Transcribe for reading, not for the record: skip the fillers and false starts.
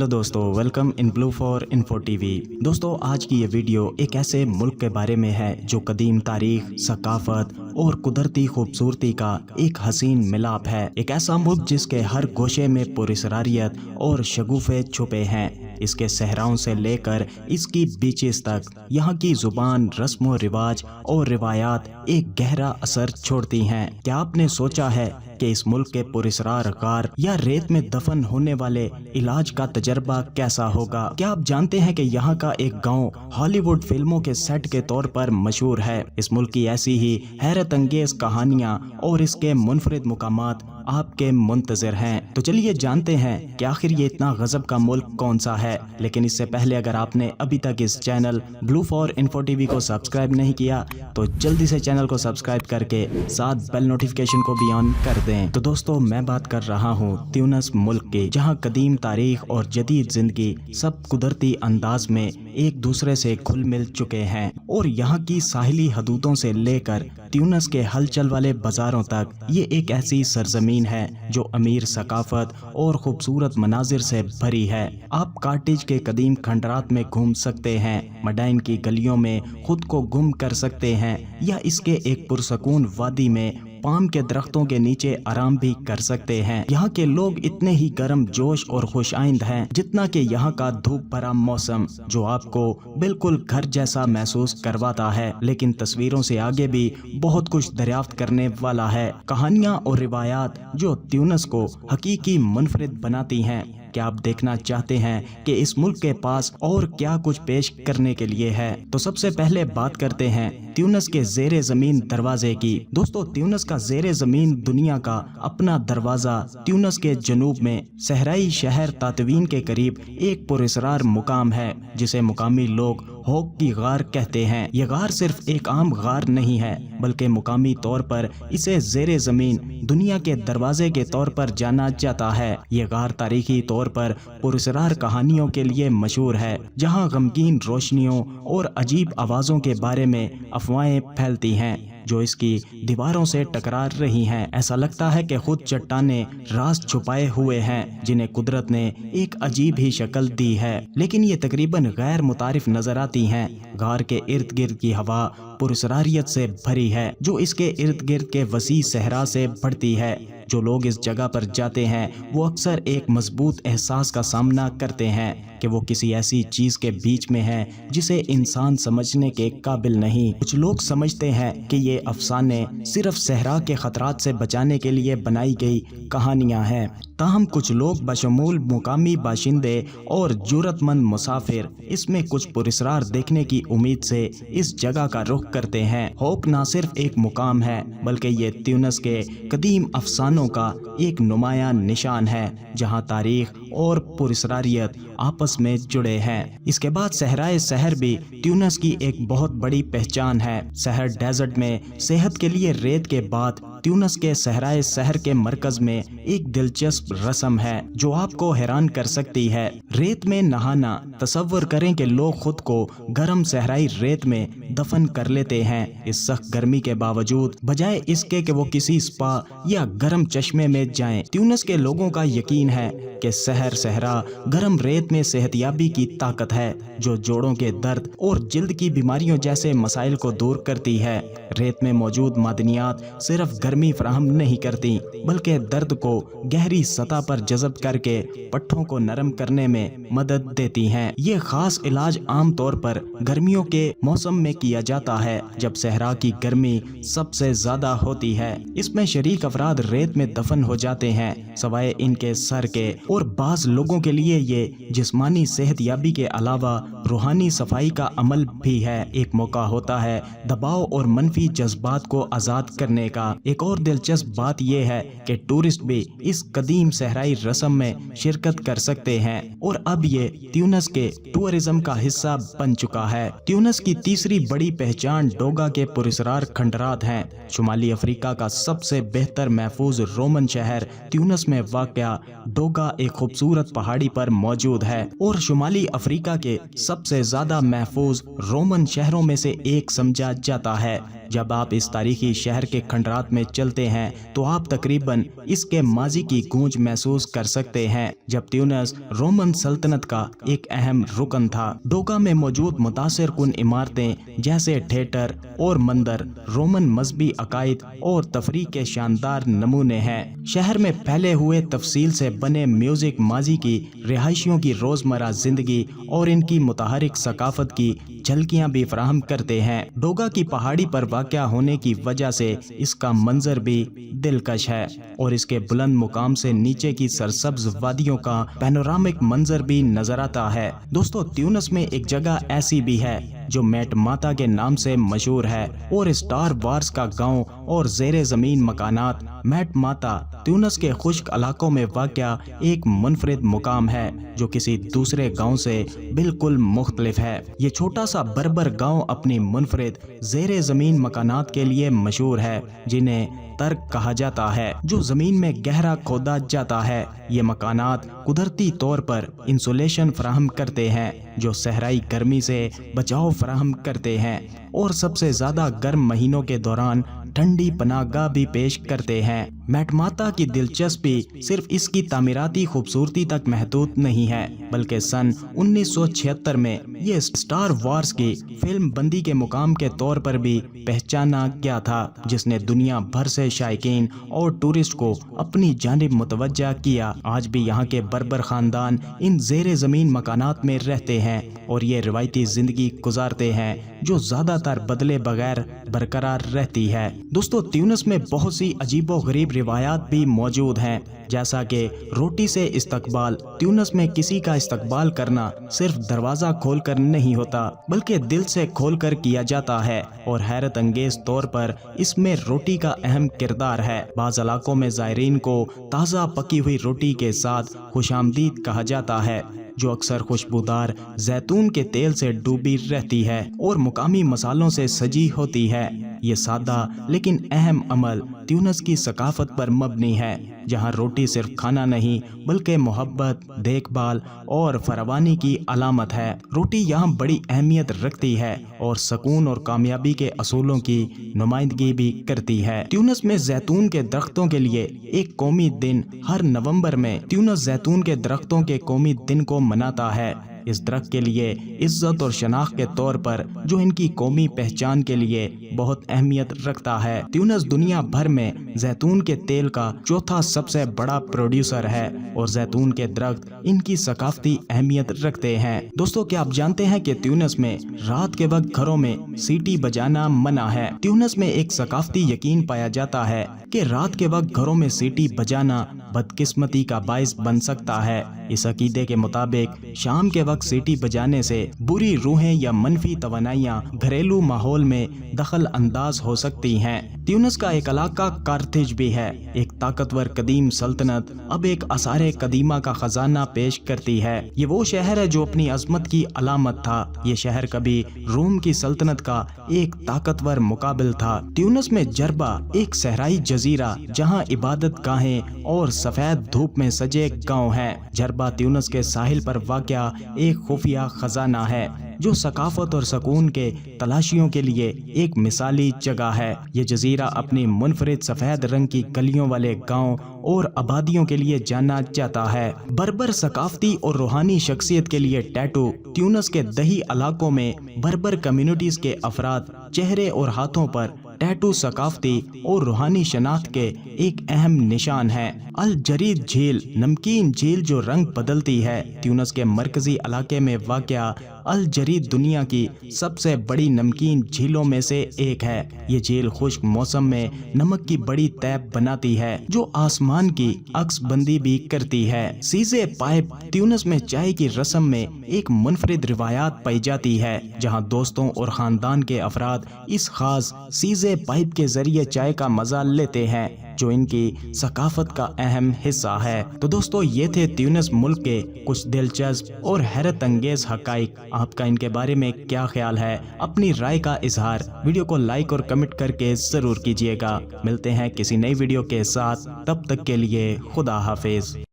Hello दोस्तों, welcome in blue for info TV. दोस्तों, आज की ये वीडियो एक ऐसे मुल्क के बारे में है जो कदीम तारीख, सकाफत और कुदरती खूबसूरती का एक हसीन मिलाप है। एक ऐसा मुल्क जिसके हर गोशे में पुरस्कारियत और शगुफे छुपे हैं। इसके सहराओं से लेकर इसकी बीचेस तक यहाँ की जुबान, रस्म रिवाज और रिवायात एक गहरा असर छोड़ती हैं। क्या आपने सोचा है कि इस मुल्क के पुरस्कार गार या रेत में दफन होने वाले इलाज का तजर्बा कैसा होगा? क्या आप जानते हैं कि यहाँ का एक गांव हॉलीवुड फिल्मों के सेट के तौर पर मशहूर है? इस मुल्क की ऐसी ही हैरत अंगेज कहानियाँ और इसके मुनफरिद मुकामात आपके मुंतजर हैं। तो चलिए जानते हैं कि आखिर ये इतना गजब का मुल्क कौन सा है। लेकिन इससे पहले अगर आपने अभी तक इस channel blue for info TV को सब्सक्राइब नहीं किया तो जल्दी से चैनल को सब्सक्राइब करके साथ बेल नोटिफिकेशन को भी ऑन कर दें। तो दोस्तों, मैं बात कर रहा हूँ ट्यूनिस मुल्क की, जहाँ कदीम तारीख और जदीद जिंदगी सब कुदरती अंदाज में एक दूसरे से घुल मिल चुके हैं। और यहाँ की साहिली हदूदों से लेकर ट्यूनिस के हलचल वाले बाजारों तक ये एक ऐसी सरजमीन है जो अमीर सकाफत और खूबसूरत मनाजिर से भरी है। आप कार्टिज के कदीम खंडरात में घूम सकते हैं, मडाइन की गलियों में खुद को गुम कर सकते हैं, या इसके एक पुरसकून वादी में पाम के दरख्तों के नीचे आराम भी कर सकते हैं। यहाँ के लोग इतने ही गर्म जोश और खुशाइंद हैं जितना कि यहाँ का धूप भरा मौसम, जो आपको बिल्कुल घर जैसा महसूस करवाता है। लेकिन तस्वीरों से आगे भी बहुत कुछ दरियाफ्त करने वाला है। कहानियाँ और रिवायात जो ट्यूनिस को हकीकी मुनफरिद बनाती हैं। क्या आप देखना चाहते हैं कि इस मुल्क के पास और क्या कुछ पेश करने के लिए है? तो सबसे पहले बात करते हैं ट्यूनिस के ज़ेरे ज़मीन दरवाजे की। दोस्तों, ट्यूनिस का ज़ेरे ज़मीन दुनिया का अपना दरवाज़ा ट्यूनिस के जनूब में सहराई शहर तातवीन के करीब एक पुरस्कार मुकाम है, जिसे मुकामी लोग होक की गार कहते हैं। यह गार सिर्फ एक आम गार नहीं है, बल्कि मुकामी तौर पर इसे ज़ेरे ज़मीन दुनिया के दरवाजे के तौर पर जाना जाता है। यह गार तारीखी तौर पर पुरस्कार कहानियों के लिए मशहूर है, जहां गमगीन रोशनियों और अजीब आवाज़ों के बारे में अफवाहें फैलती हैं जो इसकी दीवारों से टकरा रही हैं। ऐसा लगता है कि खुद चट्टानें राज छुपाए हुए हैं, जिन्हें कुदरत ने एक अजीब ही शक्ल दी है, लेकिन ये तकरीबन गैर मुतारिफ नजर आती हैं। गार के इर्द गिर्द की हवा पुरस्कारियत से भरी है, जो इसके इर्द गिर्द के वसी सहरा से बढ़ती है। जो लोग इस जगह पर जाते हैं वो अक्सर एक मजबूत एहसास का सामना करते हैं कि वो किसी ऐसी चीज के बीच में है जिसे इंसान समझने के काबिल नहीं। कुछ लोग समझते हैं कि ये अफसाने सिर्फ सहरा के खतरात से बचाने के लिए बनाई गई कहानियां हैं। ताहम कुछ लोग बशमूल मुकामी बाशिंदे और जुर्रतमंद मुसाफिर इसमें कुछ पुरस्कार देखने की उम्मीद से इस जगह का रुख करते हैं। होक न सिर्फ एक मुकाम है, बल्कि ये ट्यूनिस के कदीम अफसानों का एक नुमायां निशान है, जहां तारीख और पुरस्कारियत आपस में जुड़े हैं। इसके बाद सहराए शहर भी ट्यूनिस की एक बहुत बड़ी पहचान है। शहर डेजर्ट में सेहत के लिए रेत के बाद ट्यूनिस के सहराए शहर के मरकज में एक दिलचस्प रस्म है जो आपको हैरान कर सकती है। रेत में नहाना। तसव्वुर करें कि लोग खुद को गर्म सहराई रेत में दफन कर लेते हैं। इस सख्त गर्मी के बावजूद, बजाय इसके कि वो किसी स्पा या गर्म चश्मे में जाएं। ट्यूनिस के लोगों का यकीन है कि सहरा गर्म रेत में सेहतयाबी की ताकत है, जो जोड़ों के दर्द और जिल्द की बीमारियों जैसे मसाइल को दूर करती है। रेत में मौजूद मादनियात सिर्फ गर्मी फराहम नहीं करती, बल्कि दर्द को गहरी सतह पर जज़ब करके पट्ठों को नरम करने में मदद देती हैं। ये खास इलाज आम तौर पर गर्मियों के मौसम में किया जाता है, जब सहरा की गर्मी सबसे ज्यादा होती है। इसमें शरीक अफराद रेत में दफन हो जाते हैं, सवाए इनके सर के। और बाज लोगों के लिए ये जिस्मानी सेहतयाबी के अलावा रूहानी सफाई का अमल भी है। एक मौका होता है दबाव और मनफी जज्बात को आजाद करने का। एक और दिलचस्प बात यह है कि टूरिस्ट भी इस कदीम सहराई रस्म में शिरकत कर सकते हैं, और अब ये ट्यूनिस के टूरिज्म का हिस्सा बन चुका है। ट्यूनिस की तीसरी बड़ी पहचान डोगा के पुरस्कार खंडरात हैं। शुमाली अफ्रीका का सबसे बेहतर महफूज रोमन शहर ट्यूनिस में वाक़या डोगा एक खूबसूरत पहाड़ी पर मौजूद है, और शुमाली अफ्रीका के सबसे ज्यादा महफूज रोमन शहरों में से एक समझा जाता है, جب آپ اس تاریخی شہر کے کھنڈرات میں چلتے ہیں تو آپ تقریباً اس کے ماضی کی گونج محسوس کر سکتے ہیں جب تیونس رومن سلطنت کا ایک اہم رکن تھا۔ ڈوکا میں موجود متاثر کن عمارتیں جیسے تھیٹر اور مندر رومن مذہبی عقائد اور تفریح کے شاندار نمونے ہیں۔ شہر میں پھیلے ہوئے تفصیل سے بنے میوزک ماضی کی رہائشیوں کی روزمرہ زندگی اور ان کی متحرک ثقافت کی جھلکیاں بھی فراہم کرتے ہیں۔ ڈوگا کی پہاڑی پر واقع ہونے کی وجہ سے اس کا منظر بھی دلکش ہے اور اس کے بلند مقام سے نیچے کی سرسبز وادیوں کا پینورامک منظر بھی نظر آتا ہے۔ دوستو تیونس میں ایک جگہ ایسی بھی ہے جو میٹ ماتا کے نام سے مشہور ہے اور اسٹار وارز کا گاؤں اور زیر زمین مکانات۔ میٹ ماتا تیونس کے خشک علاقوں میں واقع ایک منفرد مقام ہے جو کسی دوسرے گاؤں سے بالکل مختلف ہے۔ یہ چھوٹا سا بربر گاؤں اپنی منفرد زیر زمین مکانات کے لیے مشہور ہے جنہیں ترک کہا جاتا ہے، جو زمین میں گہرا کھودا جاتا ہے۔ یہ مکانات قدرتی طور پر انسولیشن فراہم کرتے ہیں جو صحرائی گرمی سے بچاؤ فراہم کرتے ہیں اور سب سے زیادہ گرم مہینوں کے دوران ٹھنڈی پناہ گاہ بھی پیش کرتے ہیں۔ میٹ ماتا کی دلچسپی صرف اس کی تعمیراتی خوبصورتی تک محدود نہیں ہے بلکہ سن 1976 میں یہ اسٹار وارز کی فلم بندی کے مقام کے طور پر بھی پہچانا گیا تھا جس نے دنیا بھر سے شائقین اور ٹورسٹ کو اپنی جانب متوجہ کیا۔ آج بھی یہاں کے بربر خاندان ان زیر زمین مکانات میں رہتے ہیں اور یہ روایتی زندگی گزارتے ہیں جو زیادہ تر بدلے بغیر برقرار رہتی ہے۔ دوستو تیونس میں بہت سی عجیب و غریب روایات بھی موجود ہیں جیسا کہ روٹی سے استقبال۔ تیونس میں کسی کا استقبال کرنا صرف دروازہ کھول کر نہیں ہوتا بلکہ دل سے کھول کر کیا جاتا ہے اور حیرت انگیز طور پر اس میں روٹی کا اہم کردار ہے۔ بعض علاقوں میں زائرین کو تازہ پکی ہوئی روٹی کے ساتھ خوش آمدید کہا جاتا ہے جو اکثر خوشبودار زیتون کے تیل سے ڈوبی رہتی ہے اور مقامی مسالوں سے سجی ہوتی ہے۔ یہ سادہ لیکن اہم عمل تیونس کی ثقافت پر مبنی ہے جہاں روٹی صرف کھانا نہیں بلکہ محبت، دیکھ بھال اور فراوانی کی علامت ہے۔ روٹی یہاں بڑی اہمیت رکھتی ہے اور سکون اور کامیابی کے اصولوں کی نمائندگی بھی کرتی ہے۔ تیونس میں زیتون کے درختوں کے لیے ایک قومی دن ہر نومبر میں تیونس زیتون کے درختوں کے قومی دن کو مناتا ہے۔ اس درخت کے لیے عزت اور شناخت کے طور پر جو ان کی قومی پہچان کے لیے بہت اہمیت رکھتا ہے۔ تیونس دنیا بھر میں زیتون کے تیل کا چوتھا سب سے بڑا پروڈیوسر ہے اور زیتون کے درخت ان کی ثقافتی اہمیت رکھتے ہیں۔ دوستو کیا آپ جانتے ہیں کہ تیونس میں رات کے وقت گھروں میں سیٹی بجانا منع ہے؟ تیونس میں ایک ثقافتی یقین پایا جاتا ہے کہ رات کے وقت گھروں میں سیٹی بجانا بدقسمتی کا باعث بن سکتا ہے۔ اس عقیدے کے مطابق شام کے وقت سیٹی بجانے سے بری روحیں یا منفی توانائیاں گھریلو ماحول میں دخل انداز ہو سکتی ہیں۔ تیونس کا ایک علاقہ کارتھیج بھی ہے، ایک طاقتور قدیم سلطنت اب ایک آثار قدیمہ کا خزانہ پیش کرتی ہے۔ یہ وہ شہر ہے جو اپنی عظمت کی علامت تھا۔ یہ شہر کبھی روم کی سلطنت کا ایک طاقتور مقابل تھا۔ تیونس میں جربا ایک صحرائی جزیرہ جہاں عبادت گاہیں اور سفید دھوپ میں سجے گاؤں ہے۔ جربا تیونس کے ساحل پر واقع ایک خفیہ خزانہ ہے جو ثقافت اور سکون کے تلاشیوں کے لیے ایک مثالی جگہ ہے۔ یہ جزیرہ اپنی منفرد سفید رنگ کی گلیوں والے گاؤں اور آبادیوں کے لیے جانا جاتا ہے۔ بربر ثقافتی اور روحانی شخصیت کے لیے ٹیٹو تیونس کے دیہی علاقوں میں بربر کمیونٹیز کے افراد چہرے اور ہاتھوں پر ٹیٹو ثقافتی اور روحانی شناخت کے ایک اہم نشان ہے۔ الجرید جھیل نمکین جھیل جو رنگ بدلتی ہے تیونس کے مرکزی علاقے میں واقع الجرید دنیا کی سب سے بڑی نمکین جھیلوں میں سے ایک ہے۔ یہ جھیل خشک موسم میں نمک کی بڑی تیپ بناتی ہے جو آسمان کی عکس بندی بھی کرتی ہے۔ سیزے پائپ تیونس میں چائے کی رسم میں ایک منفرد روایات پائی جاتی ہے جہاں دوستوں اور خاندان کے افراد اس خاص سیزے پائپ کے ذریعے چائے کا مزہ لیتے ہیں جو ان کی ثقافت کا اہم حصہ ہے۔ تو دوستو یہ تھے تیونس ملک کے کچھ دلچسپ اور حیرت انگیز حقائق۔ آپ کا ان کے بارے میں کیا خیال ہے؟ اپنی رائے کا اظہار ویڈیو کو لائک اور کمنٹ کر کے ضرور کیجیے گا۔ ملتے ہیں کسی نئی ویڈیو کے ساتھ، تب تک کے لیے خدا حافظ۔